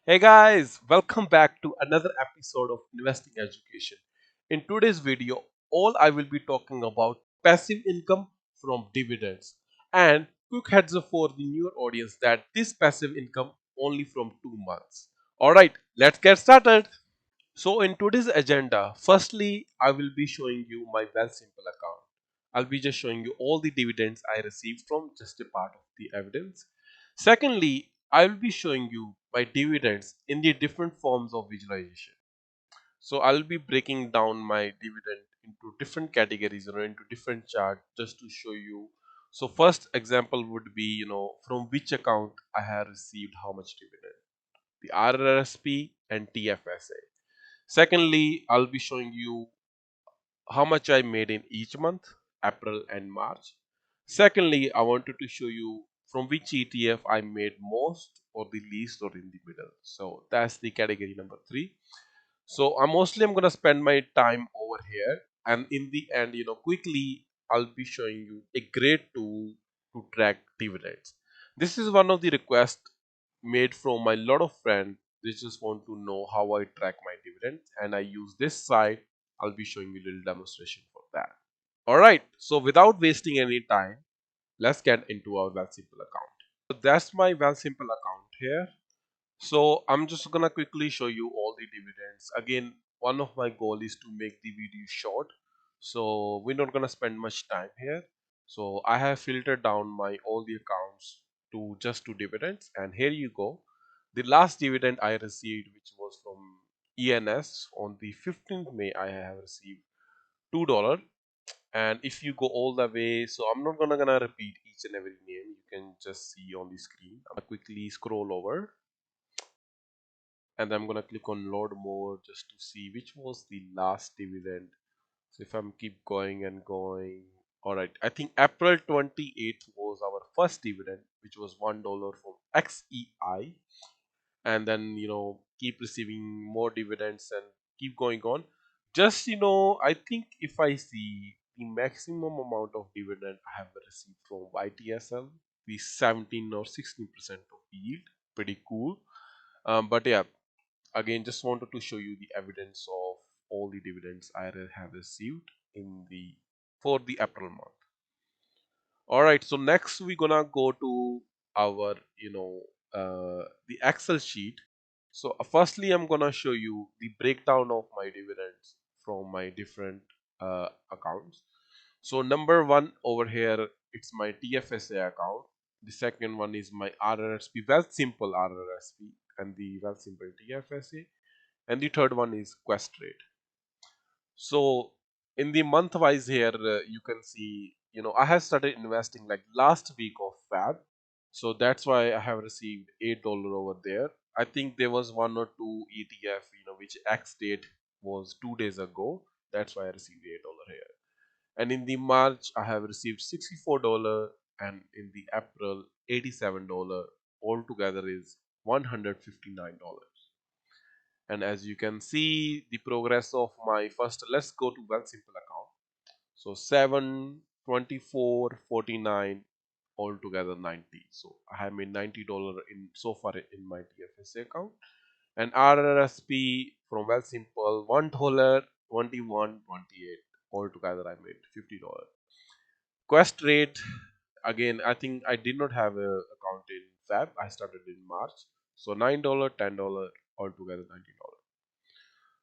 Hey guys, welcome back to another episode of Investing Education. In today's video, all I will be talking about passive income from dividends. And quick heads up for the newer audience that this passive income only from 2 months. Alright, let's get started. So in today's agenda, firstly, I will be showing you my WealthSimple account. I'll be just showing you all the dividends I received from just a part of the evidence. Secondly, I will be showing you my dividends in the different forms of visualization. So I'll be breaking down my dividend into different categories or into different chart just to show you. So first example would be, from which account I have received how much dividend, the RRSP and TFSA. Secondly, I'll be showing you how much I made in each month, April and March. Secondly, I wanted to show you from which ETF I made most or the least or in the middle. So that's the category number three. So I'm gonna spend my time over here, and in the end, quickly I'll be showing you a great tool to track dividends. This is one of the requests made from my lot of friends. They just want to know how I track my dividends, and I use this site. I'll be showing you a little demonstration for that. All right. So without wasting any time, let's get into our WealthSimple account. So that's my WealthSimple account here. So I'm just gonna quickly show you all the dividends. Again, one of my goal is to make the video short, so we're not gonna spend much time here. So I have filtered down my all the accounts to just to dividends, and here you go. The last dividend I received, which was from ENS on the 15th May, I have received $2. And if you go all the way, so I'm not gonna repeat each and every name. You can just see on the screen. I'm gonna quickly scroll over and I'm gonna click on load more just to see which was the last dividend. So if I'm keep going and going, all right, I think April 28th was our first dividend, which was $1 from XEI, and then keep receiving more dividends and keep going on. Just I think if I see the maximum amount of dividend I have received from YTSL, the 17 or 16% of yield, pretty cool. But yeah, again, just wanted to show you the evidence of all the dividends I have received in the for the April month. All right, so next we're gonna go to our the Excel sheet. So firstly, I'm gonna show you the breakdown of my dividends from my different accounts. So number one over here, it's my TFSA account. The second one is my RRSP, WealthSimple RRSP, and the WealthSimple TFSA, and the third one is Questrade. So in the month wise here, you can see, I have started investing like last week of Feb, so that's why I have received $8 over there. I think there was one or two ETF, which X date was 2 days ago. That's why I received $8 here. And in the March, I have received $64, and in the April, $87. Altogether is $159. And as you can see the progress of my first, let's go to WealthSimple account. So 7, 24, 49, altogether 90. So I have made $90 in so far in my TFSA account. And RRSP from WealthSimple $1, 21, 28, altogether I made $50. Questrade, again, I think I did not have a account in Feb. I started in March, so $9, $10, altogether $90.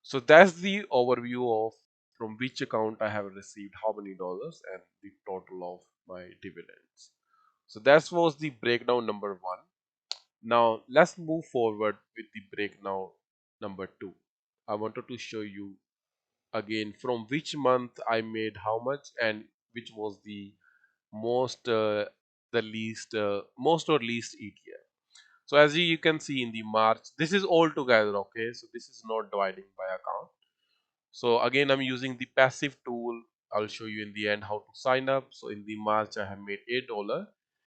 So that's the overview of from which account I have received how many dollars and the total of my dividends. So that was the breakdown number one. Now let's move forward with the breakdown number two. I wanted to show you again from which month I made how much and which was the most, most or least ETF. So as you can see in the March, this is all together, okay? So this is not dividing by account. So again, I'm using the passive tool. I'll show you in the end how to sign up. So in the March, I have made $8.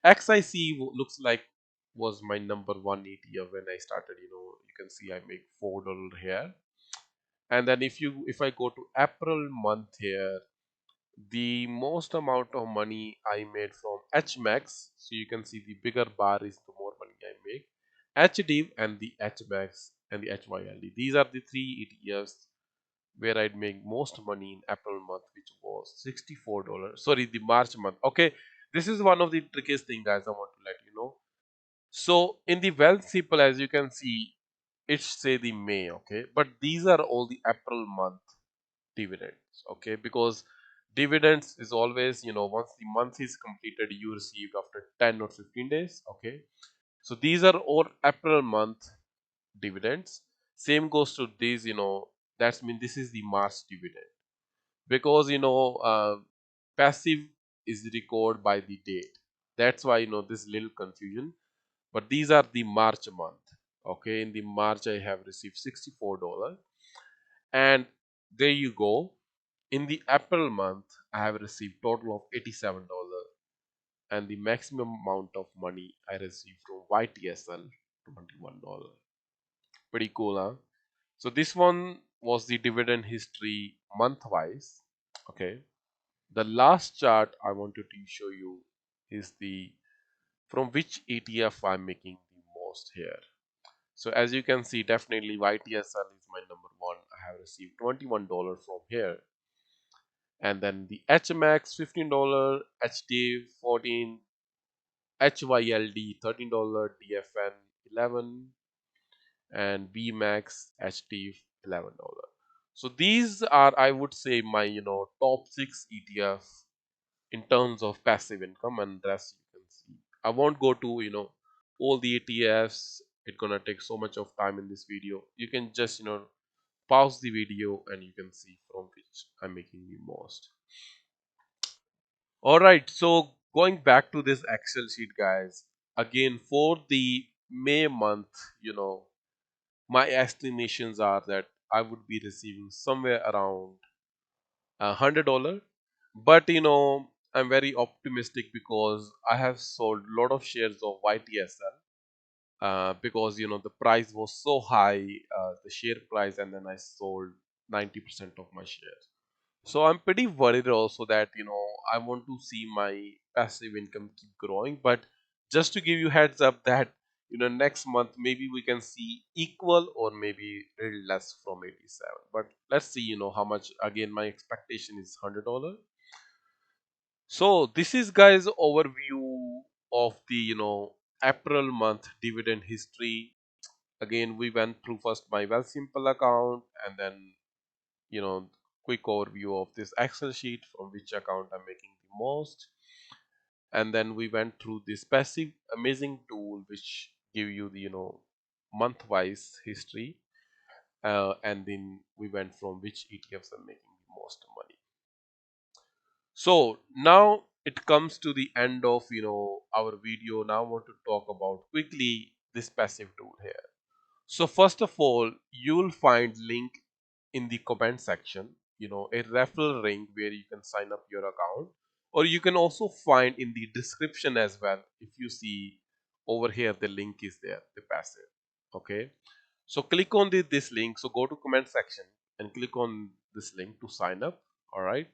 XIC looks like was my number one ETF when I started. You can see I make $4 here. And then if I go to April month here, the most amount of money I made from HMAX. So you can see the bigger bar is the more money I make. HDIV and the HMAX and the HYLD. These are the three ETFs where I'd make most money in April month, which was $64. Sorry, the March month. Okay, this is one of the trickiest thing, guys. I want to let you know. So in the WealthSimple, as you can see, it's say the May. Okay, but these are all the April month dividends. Okay, because dividends is always, once the month is completed, you received after 10 or 15 days. Okay, so these are all April month dividends. Same goes to these, that's mean this is the March dividend, because passive is recorded by the date. That's why this little confusion. But these are the March month. Okay, in the March I have received $64, and there you go. In the April month I have received total of $87, and the maximum amount of money I received from YTSL $21. Pretty cool, huh? So this one was the dividend history month wise. Okay. The last chart I wanted to show you is the from which ETF I'm making the most here. So as you can see, definitely YTSL is my number one. I have received $21 from here. And then the HMAX $15, HD 14, HYLD $13, DFN 11, and BMAX HT $11. So these are, I would say, my top six ETF in terms of passive income, and rest you can see. I won't go to all the ETFs. It's gonna take so much of time in this video. You can just pause the video and you can see from which I'm making the most. All right, so going back to this Excel sheet, guys. Again, for the May month, my estimations are that I would be receiving somewhere around $100. But I'm very optimistic because I have sold a lot of shares of YTSL because the price was so high, the share price, and then I sold 90% of my shares. So I'm pretty worried also that I want to see my passive income keep growing. But just to give you heads up that next month maybe we can see equal or maybe a little less from 87. But let's see how much. Again, my expectation is $100. So this is, guys, overview of the April month dividend history. Again, we went through first my WealthSimple account, and then quick overview of this Excel sheet from which account I'm making the most. And then we went through this passive amazing tool which give you the month wise history, and then we went from which ETFs are making the most money. So now it comes to the end of our video. Now I want to talk about quickly this passive tool here. So first of all, you'll find link in the comment section, a referral link where you can sign up your account, or you can also find in the description as well. If you see over here, the link is there, the passive. Okay. So click on this link. So go to comment section and click on this link to sign up. All right.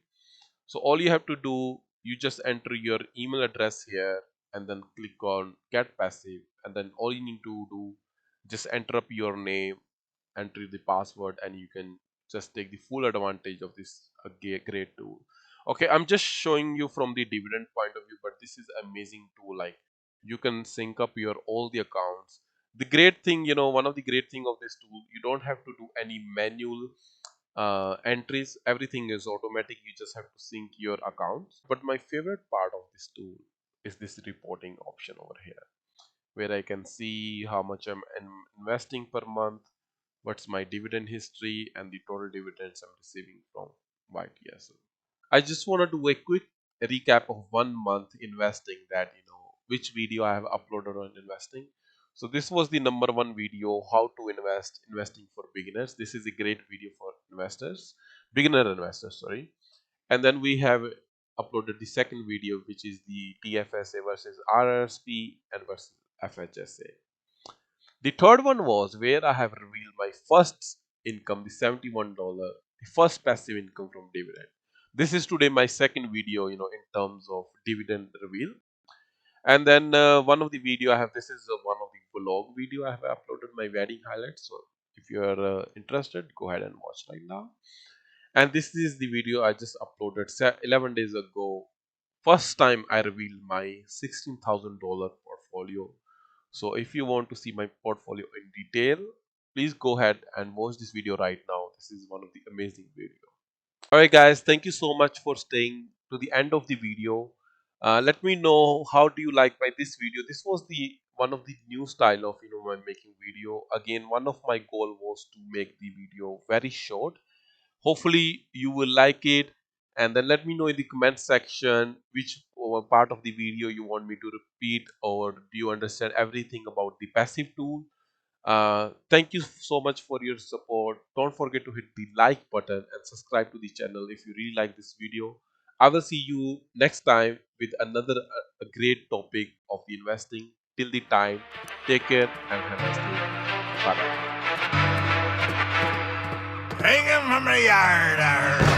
So all you have to do, you just enter your email address here and then click on get passive, and then all you need to do, just enter up your name, enter the password, and you can just take the full advantage of this great tool. Okay, I'm just showing you from the dividend point of view, but this is amazing tool. Like, you can sync up your all the accounts. The great thing, one of the great thing of this tool, you don't have to do any manual entries. Everything is automatic. You just have to sync your accounts. But my favorite part of this tool is this reporting option over here, where I can see how much I'm investing per month, what's my dividend history, and the total dividends I'm receiving from YTSL. I just want to do a quick recap of 1 month investing, that which video I have uploaded on investing. So this was the number one video, how to investing for beginners. This is a great video for investors, beginner investors, sorry. And then we have uploaded the second video, which is the TFSA versus RRSP and versus FHSA. The third one was where I have revealed my first income, the $71, the first passive income from dividend. This is today my second video, in terms of dividend reveal. And then one of the video I have, this is one of the vlog video. I have uploaded my wedding highlights. So if you are interested, go ahead and watch right now. And this is the video I just uploaded 11 days ago. First time I revealed my $16,000 portfolio. So if you want to see my portfolio in detail, please go ahead and watch this video right now. This is one of the amazing videos. Alright guys, thank you so much for staying to the end of the video. Let me know how do you like my this video. This was the one of the new style of my making video. Again, one of my goal was to make the video very short. Hopefully you will like it, and then let me know in the comment section which part of the video you want me to repeat, or do you understand everything about the passive tool. Thank you so much for your support. Don't forget to hit the like button and subscribe to the channel if you really like this video. I will see you next time with another a great topic of the investing. Till the time, take care and have a nice day. Bye bye. Hanging from the yard.